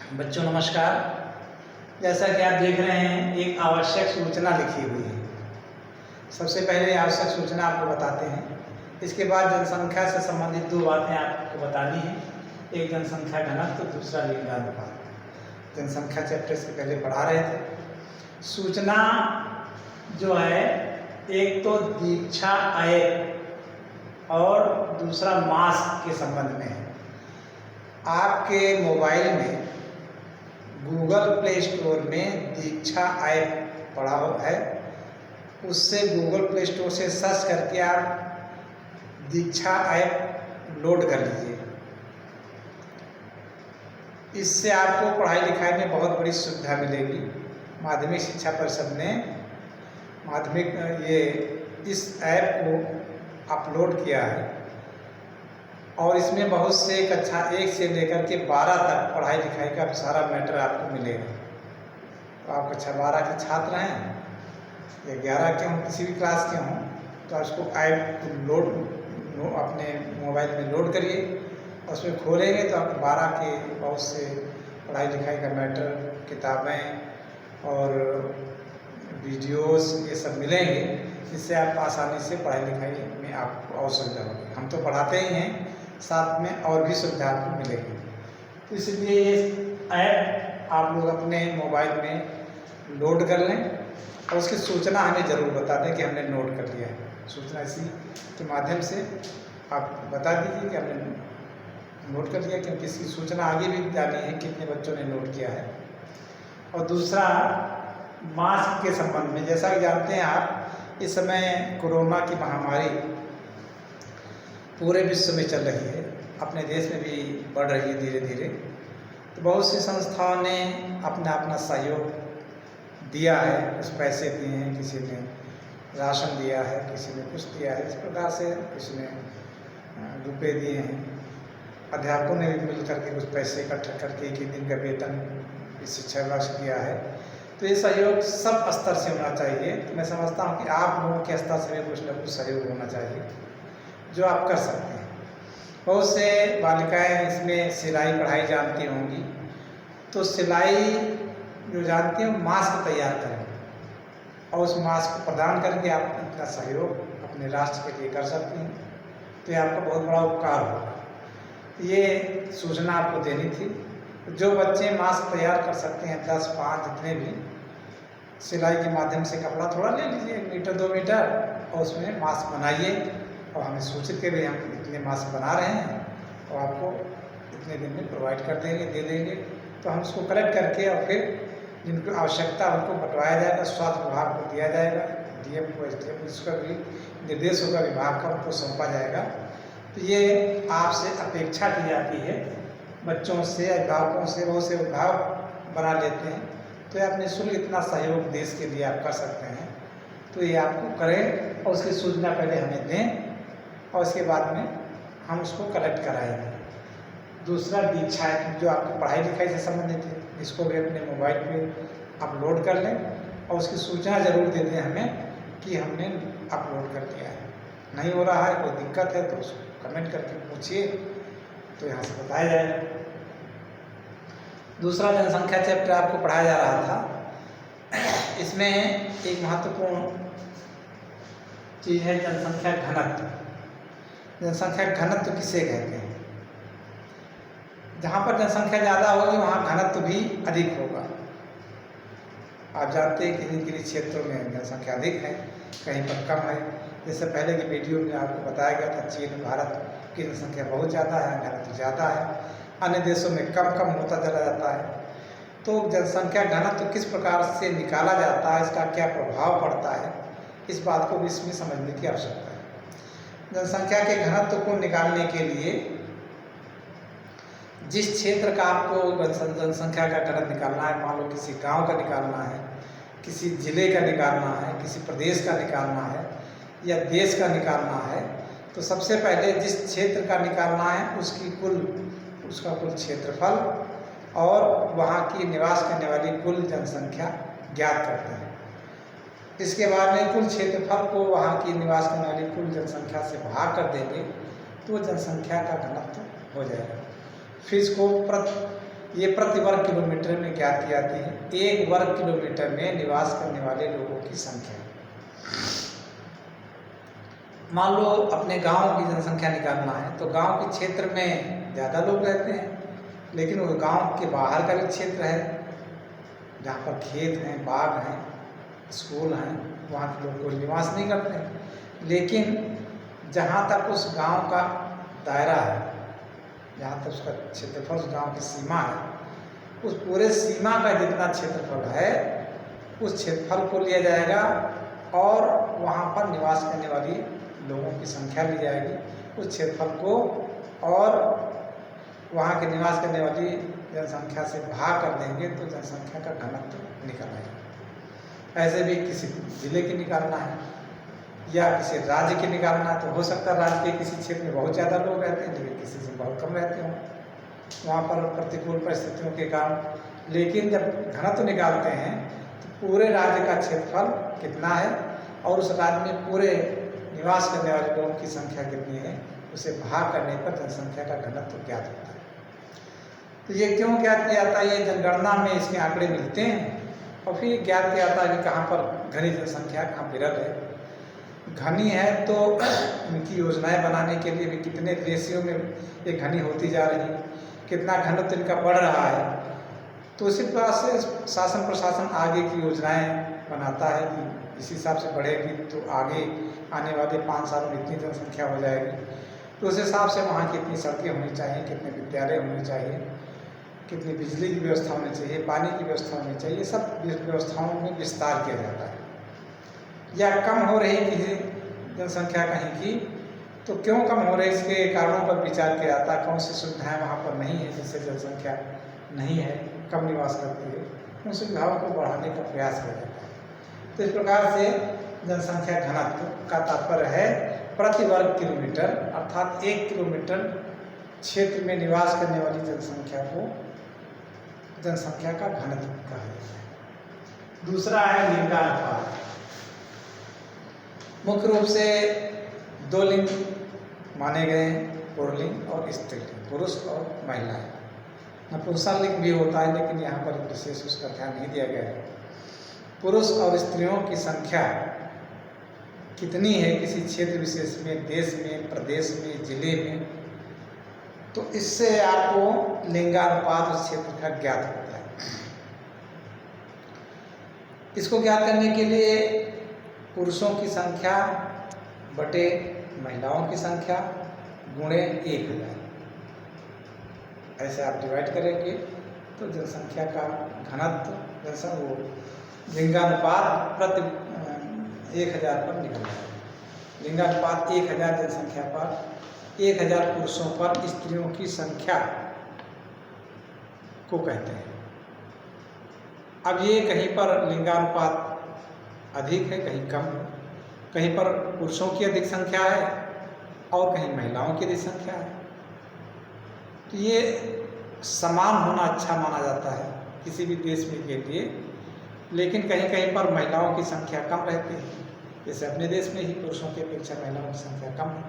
बच्चों नमस्कार। जैसा कि आप देख रहे हैं एक आवश्यक सूचना लिखी हुई है। सबसे पहले आवश्यक सूचना आपको बताते हैं, इसके बाद जनसंख्या से संबंधित दो बातें आपको बतानी है। एक जनसंख्या घनत्व, दूसरा लिंगानुपात। जनसंख्या चैप्टर से पहले पढ़ा रहे थे। सूचना जो है एक तो दीक्षा आय और दूसरा मास के संबंध में है। आपके मोबाइल में गूगल प्ले स्टोर में दीक्षा ऐप पड़ा हुआ है, उससे गूगल प्ले स्टोर से सर्च करके आप दीक्षा ऐप लोड कर लीजिए। इससे आपको पढ़ाई लिखाई में बहुत बड़ी सुविधा मिलेगी। माध्यमिक शिक्षा परिषद ने इस ऐप को अपलोड किया है और इसमें बहुत से कक्षा 1 से लेकर के 12 तक पढ़ाई लिखाई का सारा मैटर आपको मिलेगा। तो आप कक्षा 12 के छात्र हैं या 11 के हों, किसी भी क्लास के हों, तो आप उसको ऐप को अपने मोबाइल में लोड करिए और उसमें खोलेंगे तो आपको 12 के बहुत से पढ़ाई लिखाई का मैटर, किताबें और वीडियोस ये सब मिलेंगे, जिससे आप आसानी से पढ़ाई लिखाई में आपको और सुविधा होगी। हम तो पढ़ाते ही हैं, साथ में और भी सुविधा आपको मिलेगी। तो इसलिए ये ऐप आप लोग अपने मोबाइल में लोड कर लें और उसकी सूचना हमें ज़रूर बता दें कि हमने नोट कर लिया है। सूचना इसी के माध्यम से आप बता दीजिए कि हमने नोट कर लिया, क्योंकि इसकी सूचना आगे भी जानी है कितने बच्चों ने नोट किया है। और दूसरा मास्क के संबंध में, जैसा कि जानते हैं आप, इस समय कोरोना की महामारी पूरे विश्व में चल रही है, अपने देश में भी बढ़ रही है धीरे धीरे। तो बहुत सी संस्थाओं ने अपना अपना सहयोग दिया है, कुछ पैसे दिए हैं, किसी ने राशन दिया है, किसी ने कुछ दिया है, इस प्रकार से किसी ने रुपये दिए हैं। अध्यापकों ने भी मिल करके कुछ पैसे इकट्ठा करके एक दिन का वेतन इस शिक्षा विभाग से दिया है। तो ये सहयोग सब स्तर से होना चाहिए। तो मैं समझता हूँ कि आप लोगों के स्तर से भी कुछ न कुछ सहयोग होना चाहिए जो आप कर सकते हैं। बहुत से बालिकाएं इसमें सिलाई कढ़ाई जानती होंगी, तो सिलाई जो जानती हैं मास्क तैयार करें और उस मास्क को प्रदान करके आप इतना सहयोग अपने राष्ट्र के लिए कर सकती हैं। तो ये आपका बहुत बड़ा उपकार होगा। ये सूचना आपको देनी थी। जो बच्चे मास्क तैयार कर सकते हैं, 10, 5 जितने भी, सिलाई के माध्यम से कपड़ा थोड़ा ले लीजिए, 1 मीटर 2 मीटर, और उसमें मास्क बनाइए और हमें सूचित करिए हम इतने मास्क बना रहे हैं और आपको इतने दिन में प्रोवाइड कर देंगे, दे देंगे। तो हम उसको कलेक्ट करके और फिर जिनको आवश्यकता उनको बंटवाया जाएगा, स्वास्थ्य विभाग को दिया जाएगा, डीएम को, एसडीएम को, इसका भी निर्देश होगा विभाग का, उनको सौंपा जाएगा। तो ये आपसे अपेक्षा की जाती है, बच्चों से, अभिभावकों से, बहुत से अभिभावक बना लेते हैं। तो ये आप निःशुल्क इतना सहयोग देश के लिए आप कर सकते हैं। तो ये आपको करें और उसकी सूचना पहले हमें दें और उसके बाद में हम उसको कलेक्ट कराएंगे। दूसरा दीक्षा है, जो आपकी पढ़ाई लिखाई से संबंधित है, इसको भी अपने मोबाइल पे अपलोड कर लें और उसकी सूचना ज़रूर दे दें हमें कि हमने अपलोड कर दिया है। नहीं हो रहा है, कोई दिक्कत है तो उसको कमेंट करके पूछिए, तो यहाँ से बताया जाएगा। दूसरा जनसंख्या चैप्टर आपको पढ़ाया जा रहा था। इसमें एक महत्वपूर्ण चीज़ है जनसंख्या घनत्व। जनसंख्या घनत्व किसे कहते हैं? जहाँ पर जनसंख्या ज़्यादा होगी वहाँ घनत्व भी अधिक होगा। आप जानते हैं कि किन्हीं क्षेत्रों में जनसंख्या अधिक है, कहीं पर कम है। जैसे पहले की वीडियो में आपको बताया गया था, चीन भारत की जनसंख्या बहुत ज़्यादा है, घनत्व ज़्यादा है। अन्य देशों में कम कम होता चला जाता है। तो जनसंख्या घनत्व किस प्रकार से निकाला जाता है, इसका क्या प्रभाव पड़ता है, इस बात को भी इसमें समझने की आवश्यकता है। जनसंख्या के घनत्व को निकालने के लिए जिस क्षेत्र का आपको जनसंख्या का घनत्व निकालना है, मान लो किसी गांव का निकालना है, किसी जिले का निकालना है, किसी प्रदेश का निकालना है या देश का निकालना है, तो सबसे पहले जिस क्षेत्र का निकालना है उसका कुल क्षेत्रफल और वहाँ की निवास करने वाली कुल जनसंख्या ज्ञात करते हैं। इसके बाद में कुल क्षेत्रफल को वहाँ की निवास करने वाली कुल जनसंख्या से भाग कर देंगे तो जनसंख्या का घनत्व हो जाएगा। फिर इसको ये प्रति वर्ग किलोमीटर में ज्ञात की जाती है। 1 वर्ग किलोमीटर में निवास करने वाले लोगों की संख्या। मान लो अपने गांव की जनसंख्या निकालना है, तो गांव के क्षेत्र में ज़्यादा लोग रहते हैं, लेकिन वो गांव के बाहर का भी क्षेत्र है जहाँ पर खेत हैं, बाग हैं, स्कूल हैं, वहाँ के लोग कोई निवास नहीं करते हैं। लेकिन जहाँ तक उस गांव का दायरा है, जहाँ तक उसका क्षेत्रफल, उस गांव की सीमा है, उस पूरे सीमा का जितना क्षेत्रफल है उस क्षेत्रफल को लिया जाएगा और वहाँ पर निवास करने वाली लोगों की संख्या ली जाएगी उस क्षेत्रफल को, और वहाँ के निवास करने वाली जनसंख्या से भाग कर देंगे तो जनसंख्या का घनत्व निकल आएगा। ऐसे भी किसी जिले की निकालना है या किसी राज्य की निकालना है, तो हो सकता है राज्य के किसी क्षेत्र में बहुत ज़्यादा लोग रहते हैं लेकिन किसी से बहुत कम रहते हों वहाँ पर प्रतिकूल परिस्थितियों के कारण। लेकिन जब घनत्व निकालते हैं तो पूरे राज्य का क्षेत्रफल कितना है और उस राज्य में पूरे निवास करने वाले लोगों की संख्या कितनी है, उसे भाग करने पर जनसंख्या का घनत्व ज्ञात होता है। तो ये क्यों ज्ञात किया जाता है? ये जनगणना में इसके आंकड़े मिलते हैं और फिर ज्ञात किया जाता है कि कहाँ पर घनी जनसंख्या, कहाँ विरल है। घनी है तो इनकी योजनाएं बनाने के लिए भी कितने रेशियो में ये घनी होती जा रही है, कितना घनत्व इनका बढ़ रहा है, तो इसी प्रकार से शासन प्रशासन आगे की योजनाएं बनाता है कि इस हिसाब से बढ़ेगी तो आगे आने वाले 5 सालों में इतनी जनसंख्या हो जाएगी, तो उस हिसाब से वहाँ कितनी सड़कें होनी चाहिए, कितने विद्यालय होने चाहिए, कितनी बिजली की व्यवस्था होनी चाहिए, पानी की व्यवस्था होनी चाहिए, सब व्यवस्थाओं में विस्तार किया जाता है। या कम हो रही किसी जनसंख्या कहीं की, तो क्यों कम हो रही, इसके कारणों पर विचार किया जाता है। कौन सी सुविधाएं वहाँ पर नहीं है जिससे जनसंख्या नहीं है, कम निवास करती है, उन सुविधाओं को बढ़ाने का प्रयास किया जाता है। तो इस प्रकार से जनसंख्या घनत्व का तात्पर्य है प्रति वर्ग किलोमीटर, अर्थात 1 किलोमीटर क्षेत्र में निवास करने वाली जनसंख्या को जनसंख्या का घनत्व कहा जाता है। दूसरा है लिंगानुपात। मुख्य रूप से 2 लिंग माने गए, पुरुलिंग और स्त्रीलिंग, पुरुष और महिलाएं। नपुंसकलिंग भी होता है लेकिन यहाँ पर विशेष उसका ध्यान नहीं दिया गया है। पुरुष और स्त्रियों की संख्या कितनी है किसी क्षेत्र विशेष में, देश में, प्रदेश में, जिले में, तो इससे आपको लिंगानुपात उस क्षेत्र का ज्ञात होता है। इसको ज्ञात करने के लिए पुरुषों की संख्या बटे महिलाओं की संख्या गुणे 1000, ऐसे आप डिवाइड करेंगे तो जनसंख्या का घनत्व वो लिंगानुपात प्रति 1000 पर निकल जाएगा। लिंगानुपात 1000 जनसंख्या पर 1000 पुरुषों पर स्त्रियों की संख्या को कहते हैं। अब ये कहीं पर लिंगानुपात अधिक है, कहीं कम है, कहीं पर पुरुषों की अधिक संख्या है और कहीं महिलाओं की अधिक संख्या है। तो ये समान होना अच्छा माना जाता है किसी भी देश में के लिए, लेकिन कहीं कहीं पर महिलाओं की संख्या कम रहती है। जैसे अपने देश में ही पुरुषों की अपेक्षा महिलाओं की संख्या कम है।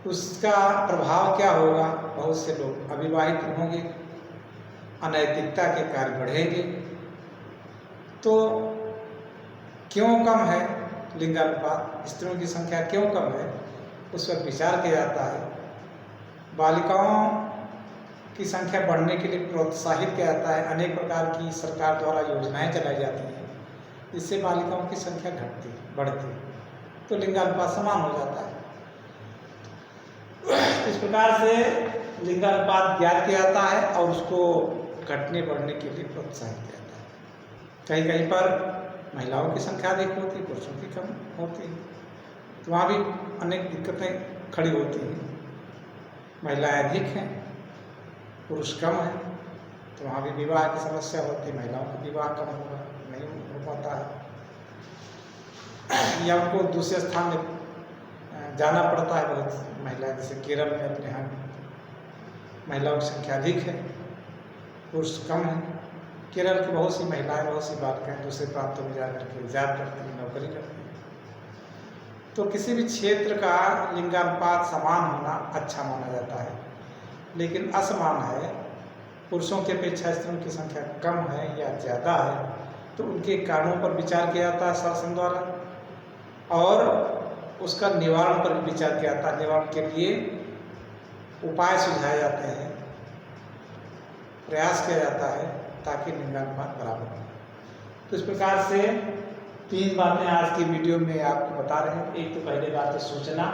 उसका प्रभाव क्या होगा? बहुत से लोग अविवाहित होंगे, अनैतिकता के कार्य बढ़ेंगे। तो क्यों कम है लिंगानुपात, स्त्रियों की संख्या क्यों कम है, उस पर विचार किया जाता है। बालिकाओं की संख्या बढ़ने के लिए प्रोत्साहित किया जाता है। अनेक प्रकार की सरकार द्वारा योजनाएं चलाई जाती हैं जिससे बालिकाओं की संख्या घटती बढ़ती, तो लिंगानुपात समान हो जाता है। इस प्रकार से लिंगानुपात ज्ञात किया जाता है और उसको घटने बढ़ने के लिए प्रोत्साहित किया जाता है। कहीं कहीं पर महिलाओं की संख्या अधिक होती है, पुरुषों की कम होती है, तो वहाँ भी अनेक दिक्कतें खड़ी होती हैं। महिलाएं अधिक हैं, पुरुष कम है, तो वहाँ भी विवाह की समस्या होती है। महिलाओं का विवाह कम होगा, नहीं हो पाता है, या उनको दूसरे स्थान में जाना पड़ता है। बहुत महिलाएं, जैसे केरल में अपने यहाँ महिलाओं की संख्या अधिक है, पुरुष कम है। केरल की बहुत सी महिलाएं, बहुत सी बालिकाएं दूसरे प्रांतों में जाकर के जॉब करती हैं, नौकरी करती हैं। तो किसी भी क्षेत्र का लिंगानुपात समान होना अच्छा माना जाता है, लेकिन असमान है पुरुषों की अपेक्षा स्त्रियों की संख्या कम है या ज़्यादा है, तो उनके कारणों पर विचार किया जाता है शासन द्वारा, और उसका निवारण पर विचार किया जाता है। निवारण के लिए उपाय सुझाए जाते हैं, प्रयास किया जाता है ताकि लिंगानुपात बराबर हो। तो इस प्रकार से 3 बातें आज की वीडियो में आपको बता रहे हैं। एक तो पहले बात है सूचना,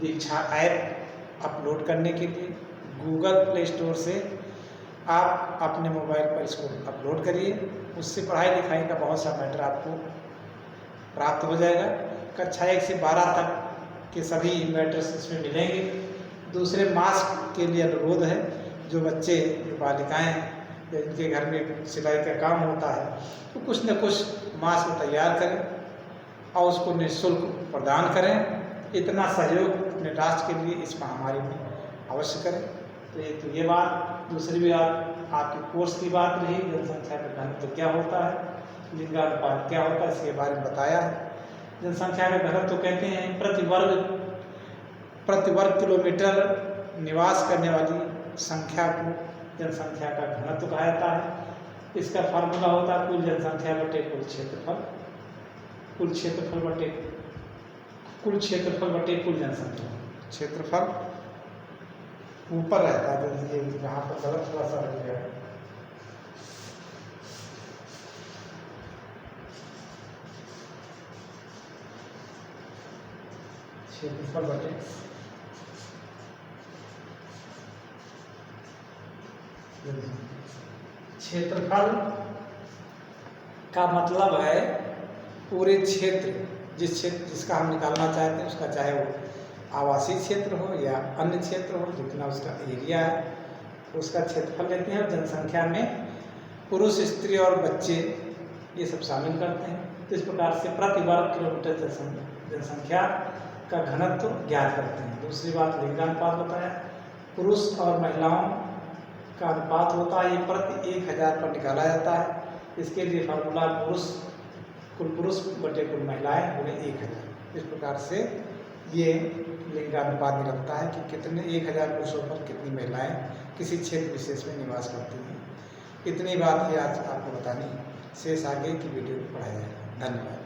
दीक्षा ऐप अपलोड करने के लिए गूगल प्ले स्टोर से आप अपने मोबाइल पर इसको अपलोड करिए। उससे पढ़ाई लिखाई का बहुत सा मैटर आपको प्राप्त हो जाएगा। कक्षा 1 से 12 तक के सभी मैटर्स इसमें मिलेंगे। दूसरे, मास्क के लिए अनुरोध है, जो बच्चे, जो बालिकाएँ या जिनके घर में सिलाई का काम होता है, तो कुछ न कुछ मास्क तैयार करें और उसको निःशुल्क प्रदान करें। इतना सहयोग अपने राष्ट्र के लिए इस महामारी में अवश्य करें। तो एक तो ये बात। दूसरी भी आपकी कोर्स की बात रही, जनसंख्या का घनत्व क्या होता है, लिंगानुपात क्या होता है, इसके बारे में बताया है। जनसंख्या का घनत्व कहते हैं प्रति वर्ग किलोमीटर निवास करने वाली संख्या को जनसंख्या का घनत्व कहा जाता है। इसका फार्मूला होता है कुल जनसंख्या बटे कुल क्षेत्रफल, कुल क्षेत्रफल बटे कुल जनसंख्या। क्षेत्रफल ऊपर रहता है, ये यहाँ पर गलत थोड़ा सा रख गया है। क्षेत्रफल बटे क्षेत्रफल का मतलब है पूरे क्षेत्र, जिसका हम निकालना चाहते हैं, उसका चाहे वो आवासीय क्षेत्र हो या अन्य क्षेत्र हो, जितना उसका एरिया है उसका क्षेत्रफल लेते हैं। और जनसंख्या में पुरुष, स्त्री और बच्चे ये सब शामिल करते हैं। तो इस प्रकार से प्रति वर्ग किलोमीटर जनसंख्या का घनत्व ज्ञात करते हैं। दूसरी बात, लिंगानुपात बताया, पुरुष और महिलाओं का अनुपात होता है, ये प्रति 1000 पर निकाला जाता है। इसके लिए फार्मूला कुल पुरुष बटे कुल महिलाएं गुणे 1000। इस प्रकार से ये लिंगानुपात निकलता है कि कितने 1000 पुरुषों पर कितनी महिलाएं किसी क्षेत्र विशेष में निवास करती हैं। इतनी बात ही आज आपको बतानी, शेष आगे की वीडियो में पढ़ाया जाएगा। धन्यवाद।